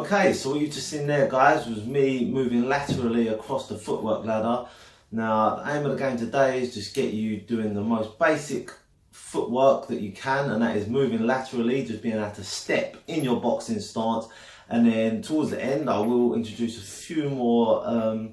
Okay, so what you just seen there, guys, was me moving laterally across the footwork ladder. Now, the aim of the game today is just get you doing the most basic footwork that you can, and that is moving laterally, just being able to step in your boxing stance. And then towards the end, I will introduce a few more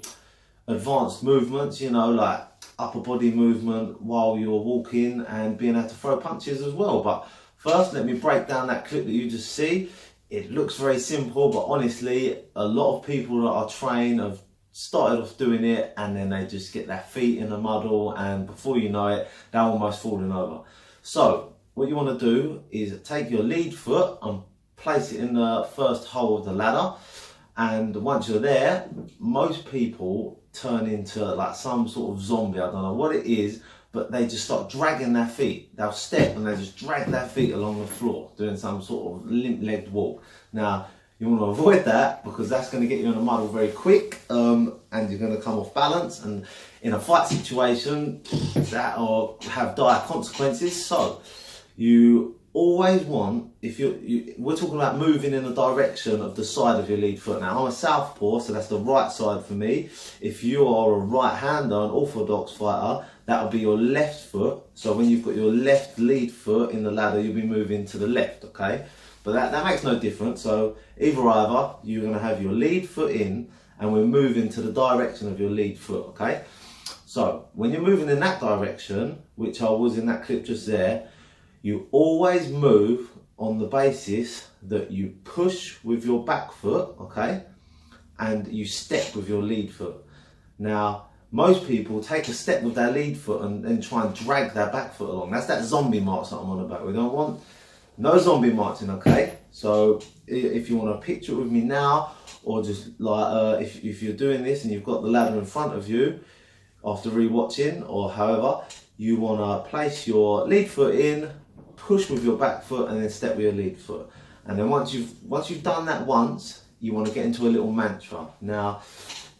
advanced movements, you know, like upper body movement while you're walking and being able to throw punches as well. But first, let me break down that clip that you just see. It looks very simple, but honestly, a lot of people that are trained have started off doing it and then they just get their feet in a muddle, and before you know it, they're almost falling over. So what you want to do is take your lead foot and place it in the first hole of the ladder. And once you're there, most people turn into like some sort of zombie. I don't know what it is, but they just start dragging their feet. They'll step and they just drag their feet along the floor, doing some sort of limp-legged walk. Now, you want to avoid that because that's going to get you in a muddle very quick, and you're going to come off balance. And in a fight situation, that will have dire consequences. So, you always want, if we're talking about moving in the direction of the side of your lead foot. Now, I'm a southpaw, so that's the right side for me. If you are a right-hander, an orthodox fighter, that'll be your left foot. So when you've got your left lead foot in the ladder, you'll be moving to the left, okay? But that makes no difference. So either, you're going to have your lead foot in and we're moving to the direction of your lead foot, okay? So when you're moving in that direction, which I was in that clip just there, you always move on the basis that you push with your back foot, okay? And you step with your lead foot. Now, most people take a step with their lead foot and then try and drag their back foot along. That's that zombie march that I'm on about. We don't want no zombie marching, okay? So if you want to picture it with me now, or just like if you're doing this and you've got the ladder in front of you after re-watching or however, you want to place your lead foot in, push with your back foot and then step with your lead foot. And then once you've done that once, you want to get into a little mantra. Now,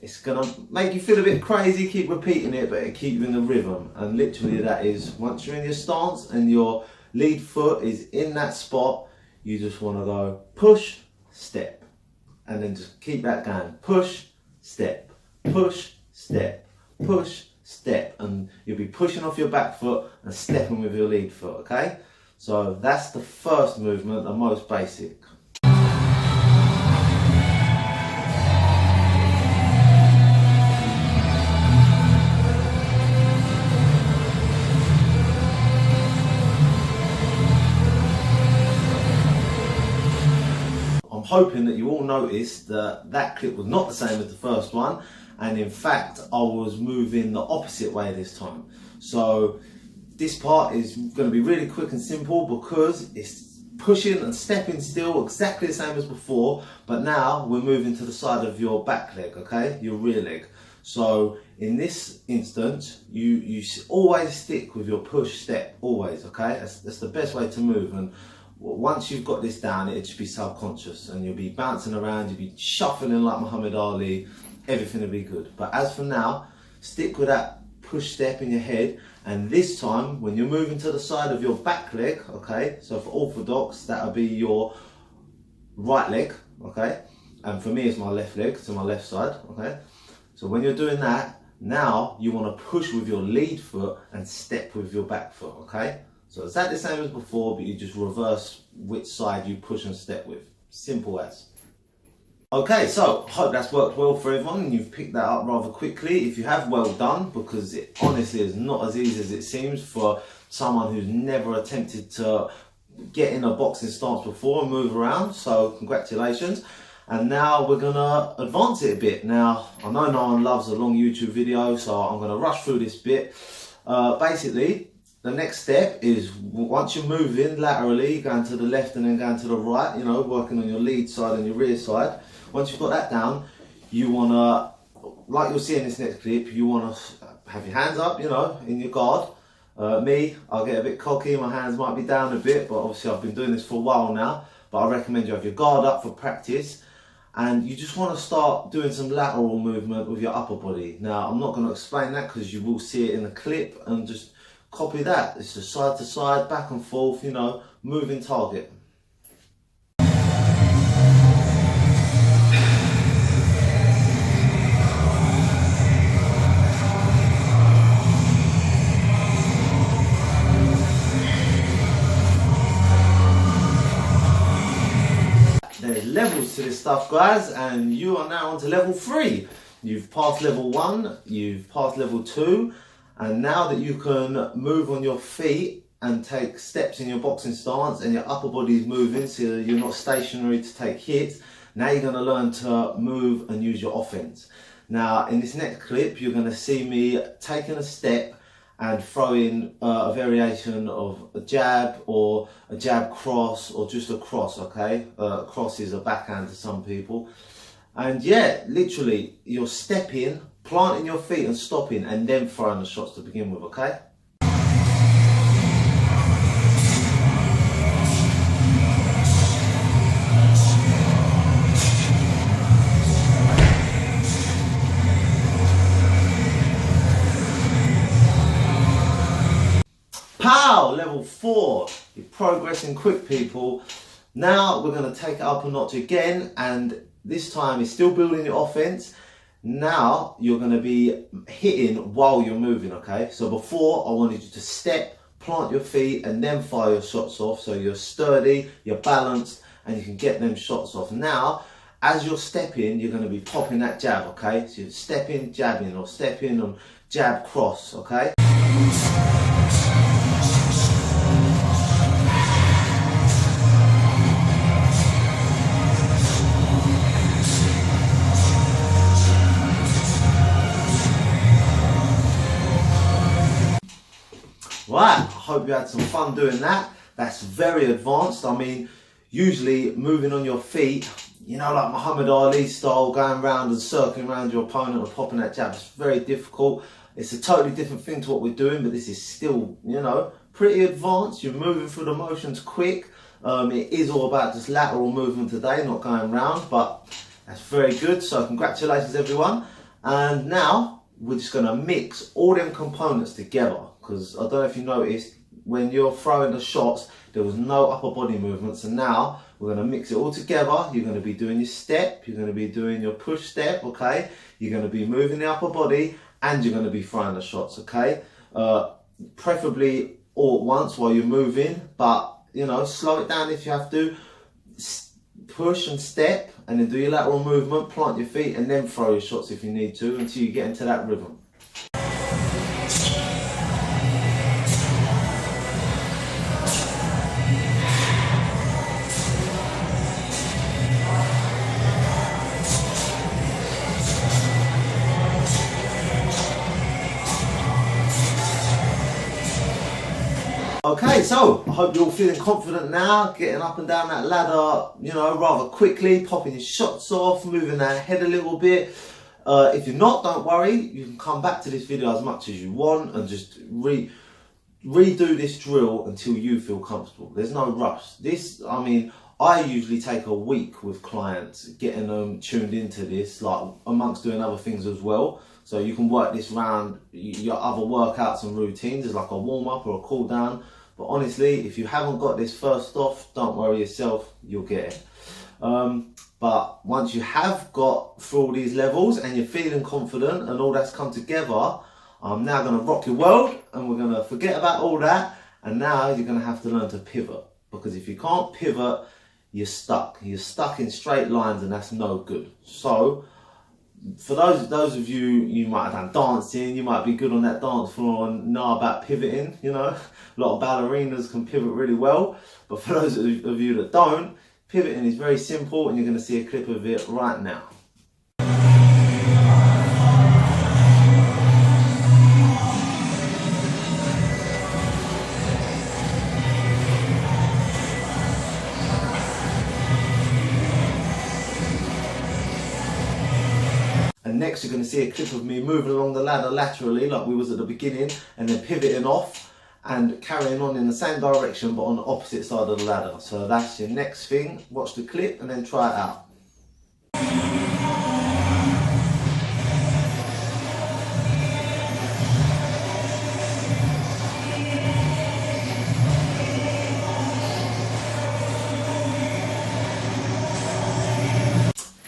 it's going to make you feel a bit crazy, keep repeating it, but it keeps you in the rhythm. And literally that is, once you're in your stance and your lead foot is in that spot, you just want to go push, step. And then just keep that going. Push, step, push, step, push, step. And you'll be pushing off your back foot and stepping with your lead foot, okay? So that's the first movement, the most basic. I'm hoping that you all noticed that that clip was not the same as the first one, and in fact I was moving the opposite way this time. So this part is going to be really quick and simple because it's pushing and stepping still exactly the same as before, but now we're moving to the side of your back leg, okay, your rear leg. So in this instance, you always stick with your push step, always, okay? That's the best way to move. And once you've got this down, it should be subconscious and you'll be bouncing around, you'll be shuffling like Muhammad Ali, everything will be good. But as for now, stick with that push step in your head, and this time when you're moving to the side of your back leg, okay, so for orthodox that'll be your right leg, okay, and for me it's my left leg, to my left side, okay. So when you're doing that, now you want to push with your lead foot and step with your back foot, okay. So it's exactly the same as before, but you just reverse which side you push and step with. Simple as. Okay, so hope that's worked well for everyone and you've picked that up rather quickly. If you have, well done, because it honestly is not as easy as it seems for someone who's never attempted to get in a boxing stance before and move around. So congratulations. And now we're gonna advance it a bit. Now, I know no one loves a long YouTube video, so I'm gonna rush through this bit. Basically, the next step is once you're moving laterally, going to the left and then going to the right, you know, working on your lead side and your rear side. Once you've got that down, you want to, like you'll see in this next clip, you want to have your hands up, you know, in your guard. Me, I'll get a bit cocky, my hands might be down a bit, but obviously I've been doing this for a while now. But I recommend you have your guard up for practice. And you just want to start doing some lateral movement with your upper body. Now, I'm not going to explain that because you will see it in the clip, and just copy that. It's just side to side, back and forth, you know, moving target. levels to this stuff, guys, and you are now on to level 3. You've passed level 1, you've passed level 2, and now that you can move on your feet and take steps in your boxing stance and your upper body is moving so you're not stationary to take hits, now you're going to learn to move and use your offense. Now in this next clip you're going to see me taking a step and throwing a variation of a jab or a jab cross or just a cross, okay? Cross is a backhand to some people. And yeah, literally you're stepping, planting your feet and stopping and then throwing the shots to begin with, okay? Pow! Level 4. You're progressing quick, people. Now we're going to take it up a notch again, and this time it's still building your offense. Now you're going to be hitting while you're moving, okay? So before I wanted you to step, plant your feet and then fire your shots off, so you're sturdy, you're balanced and you can get them shots off. Now as you're stepping, you're going to be popping that jab, okay? So you're stepping, jabbing, or stepping and jab cross, okay? Right, I hope you had some fun doing that. That's very advanced. I mean, usually moving on your feet, you know, like Muhammad Ali style, going around and circling around your opponent and popping that jab, it's very difficult. It's a totally different thing to what we're doing, but this is still, you know, pretty advanced. You're moving through the motions quick. It is all about just lateral movement today, not going round, but that's very good. So congratulations, everyone. And now we're just going to mix all them components together, because I don't know if you noticed, when you're throwing the shots there was no upper body movement. So now we're going to mix it all together. You're going to be doing your step, you're going to be doing your push step, okay? You're going to be moving the upper body and you're going to be throwing the shots, okay? Preferably all at once while you're moving, but you know, slow it down if you have to. Push and step and then do your lateral movement, plant your feet and then throw your shots if you need to, until you get into that rhythm. Okay, so I hope you're all feeling confident now, getting up and down that ladder, you know, rather quickly, popping your shots off, moving that head a little bit. If you're not, don't worry, you can come back to this video as much as you want and just redo this drill until you feel comfortable. There's no rush. This, I mean, I usually take a week with clients getting them tuned into this, like amongst doing other things as well. So you can work this around your other workouts and routines as like a warm-up or a cool-down. But honestly, if you haven't got this first off, don't worry yourself, you'll get it. But once you have got through all these levels and you're feeling confident and all that's come together, I'm now going to rock your world and we're going to forget about all that. And now you're going to have to learn to pivot. Because if you can't pivot, you're stuck. You're stuck in straight lines and that's no good. So for those of you, you might have done dancing, you might be good on that dance floor and know about pivoting, you know. A lot of ballerinas can pivot really well, but for those of you that don't, pivoting is very simple and you're going to see a clip of it right now. And next you're going to see a clip of me moving along the ladder laterally like we was at the beginning, and then pivoting off and carrying on in the same direction but on the opposite side of the ladder. So that's your next thing. Watch the clip and then try it out.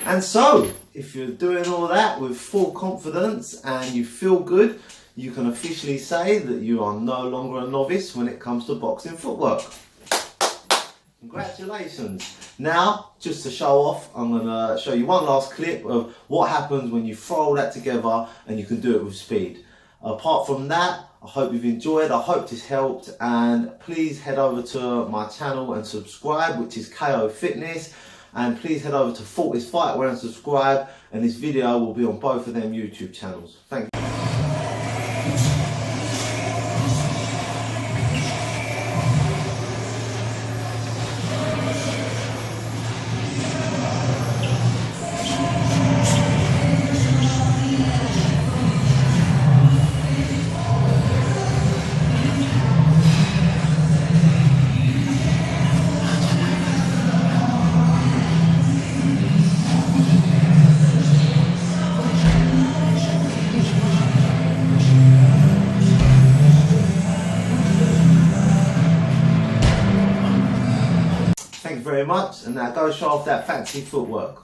And so, if you're doing all that with full confidence and you feel good, you can officially say that you are no longer a novice when it comes to boxing footwork. Congratulations. Now, just to show off, I'm going to show you one last clip of what happens when you throw that together and you can do it with speed. Apart from that, I hope you've enjoyed, I hope this helped, and please head over to my channel and subscribe, which is KO Fitness, and please head over to Fortis Fightwear and subscribe, and this video will be on both of them YouTube channels. Thank you. Thank you very much, and now go show off that fancy footwork.